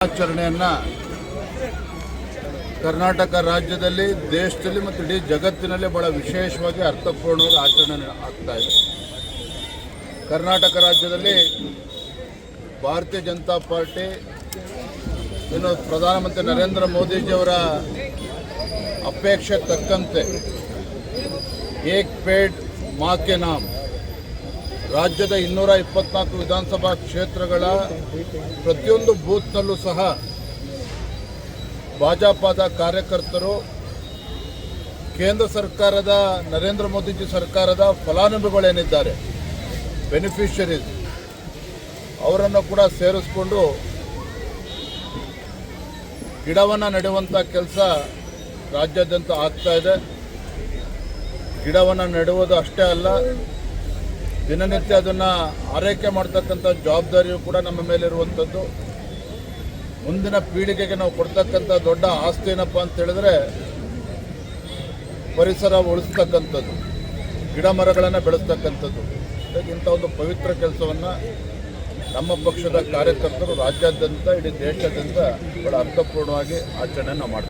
ಆಚರಣೆಯನ್ನು ಕರ್ನಾಟಕ ರಾಜ್ಯದಲ್ಲಿ, ದೇಶದಲ್ಲಿ ಮತ್ತು ಇಡೀ ಜಗತ್ತಿನಲ್ಲಿ ಬಹಳ ವಿಶೇಷವಾಗಿ ಅರ್ಥಪೂರ್ಣವಾಗಿ ಆಚರಣೆ ಆಗ್ತಾ ಇದೆ. ಕರ್ನಾಟಕ ರಾಜ್ಯದಲ್ಲಿ ಭಾರತೀಯ ಜನತಾ ಪಾರ್ಟಿ ಇನ್ನು ಪ್ರಧಾನಮಂತ್ರಿ ನರೇಂದ್ರ ಮೋದಿಜಿಯವರ ಅಪೇಕ್ಷೆ ತಕ್ಕಂತೆ ಏಕ್ ಪೇಡ್ ಮಾ ಕೆ ನಾಮ್ ರಾಜ್ಯದ 224 ವಿಧಾನಸಭಾ ಕ್ಷೇತ್ರಗಳ ಪ್ರತಿಯೊಂದು ಬೂತ್ನಲ್ಲೂ ಸಹ ಭಾಜಪದ ಕಾರ್ಯಕರ್ತರು ಕೇಂದ್ರ ಸರ್ಕಾರದ ನರೇಂದ್ರ ಮೋದಿಜಿ ಸರ್ಕಾರದ ಫಲಾನುಭವಿಗಳೇನಿದ್ದಾರೆ, ಬೆನಿಫಿಷರೀಸ್, ಅವರನ್ನು ಕೂಡ ಸೇರಿಸ್ಕೊಂಡು ಗಿಡವನ್ನು ನೆಡುವಂಥ ಕೆಲಸ ರಾಜ್ಯಾದ್ಯಂತ ಆಗ್ತಾ ಇದೆ. ಗಿಡವನ್ನು ನೆಡುವುದು ಅಷ್ಟೇ ಅಲ್ಲ, ದಿನನಿತ್ಯ ಅದನ್ನು ಆರೈಕೆ ಮಾಡ್ತಕ್ಕಂಥ ಜವಾಬ್ದಾರಿಯು ಕೂಡ ನಮ್ಮ ಮೇಲಿರುವಂಥದ್ದು. ಮುಂದಿನ ಪೀಳಿಗೆಗೆ ನಾವು ಕೊಡ್ತಕ್ಕಂಥ ದೊಡ್ಡ ಆಸ್ತಿ ಏನಪ್ಪ ಅಂತ ಹೇಳಿದ್ರೆ ಪರಿಸರ ಉಳಿಸ್ತಕ್ಕಂಥದ್ದು, ಗಿಡ ಮರಗಳನ್ನು ಬೆಳೆಸ್ತಕ್ಕಂಥದ್ದು. ಇಂಥ ಒಂದು ಪವಿತ್ರ ಕೆಲಸವನ್ನು ನಮ್ಮ ಪಕ್ಷದ ಕಾರ್ಯಕರ್ತರು ರಾಜ್ಯಾದ್ಯಂತ, ಇಡೀ ದೇಶಾದ್ಯಂತ ಬಹಳ ಅರ್ಥಪೂರ್ಣವಾಗಿ ಆಚರಣೆಯನ್ನು ಮಾಡ್ತಾರೆ.